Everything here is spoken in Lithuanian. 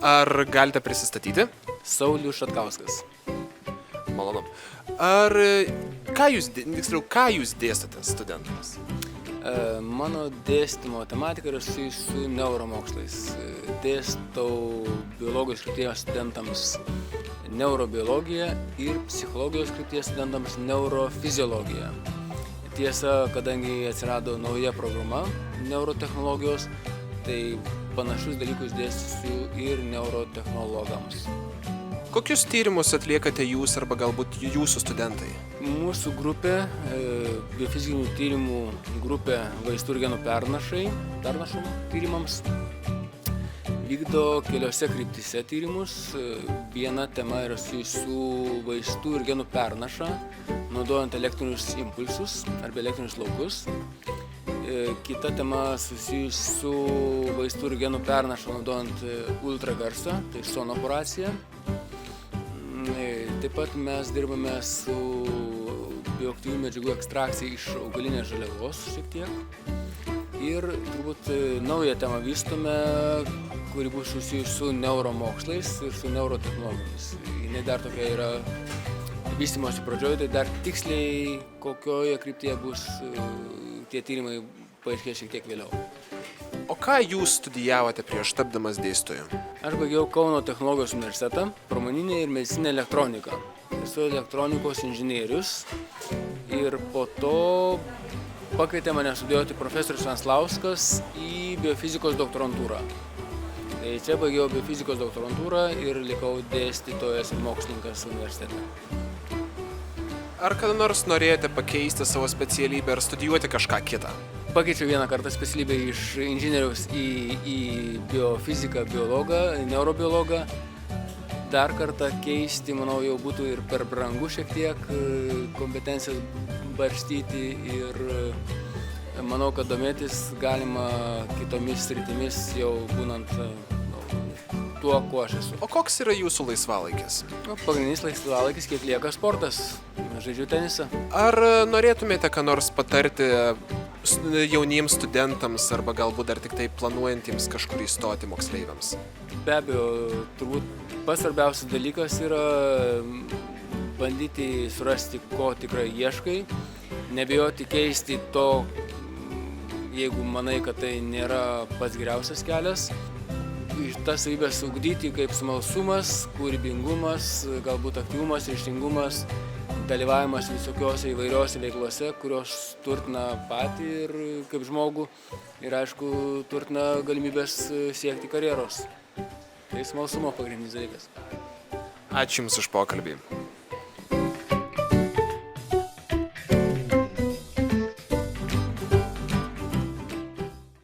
Ar galite prisistatyti? Saulius Šatkauskas. Malonu. Ar ką jūs dėstate studentams? Mano dėstymo tematika yra susijusi su neuromokslais. Dėstau biologijos krypties studentams neurobiologiją ir psichologijos krypties studentams neurofiziologiją. Tiesa, kadangi atsirado nauja programa neurotechnologijos, tai panašius dalykus dėstysiu ir neurotechnologams. Kokius tyrimus atliekate jūs arba galbūt jūsų studentai? Mūsų grupė, biofizinių tyrimų grupė vaistų ir genų pernašų tyrimams, vykdo keliose kryptise tyrimus. Viena tema yra susijusi su vaistų ir genų pernaša, naudojant elektrinius impulsus arba elektrinius laukus. Kita tema susijusi su vaistų ir genų pernaša, naudojant ultragarsą, tai sonooperacija. Taip pat mes dirbame su bioaktyvių medžiagų ekstrakcija iš augalinės žaliavos šiek tiek. Ir turbūt naują temą vystome, kuri bus susijusi su neuromokslais ir su neurotechnologijomis. Jinai dar tokia yra vystymosi pradžioje, tai dar tiksliai kokioje kryptyje bus tie tyrimai paaiškės šiek tiek vėliau. O ką jūs studijavote prieš tapdamas dėstytoju? Aš baigiau Kauno technologijos universitetą, pramoninę ir medicininę elektroniką. Esu elektronikos inžinierius ir po to pakvietė mane studijuoti profesorius Venslauskas į biofizikos doktorantūrą. Tai čia baigiau biofizikos doktorantūrą ir likau dėstytojas ir mokslininkas universitete. Ar kada nors norėjote pakeisti savo specialybę ar studijuoti kažką kitą? Pakeičiau vieną kartą specialybę iš inžinieriaus į biofiziką, biologą, neurobiologą. Dar kartą keisti, manau, jau būtų ir per brangu šiek tiek kompetencijas barstyti ir manau, kad domėtis galima kitomis sritimis jau būnant tuo, kuo aš esu. O koks yra jūsų laisvalaikis? Pagrindinis laisvalaikis, kiek lieka sportas. Žaidžiu tenisą. Ar norėtumėte ką nors patarti jauniems studentams arba galbūt dar tik tai planuojantiems kažkur įstoti moksleiviams? Be abejo, turbūt pats svarbiausias dalykas yra bandyti surasti, ko tikrai ieškai, nebijoti keisti to, jeigu manai, kad tai nėra pats geriausias kelias. Tas savybės ugdyti kaip smalsumas, kūrybingumas, galbūt aktyvumas, ryžtingumas, dalyvavimas visokiose įvairiose veiklose, kurios turtina patį ir kaip žmogų ir aišku turtina galimybės siekti karjeros. Tai smalsumo pagrindinis dalykas. Ačiū Jums už pokalbį.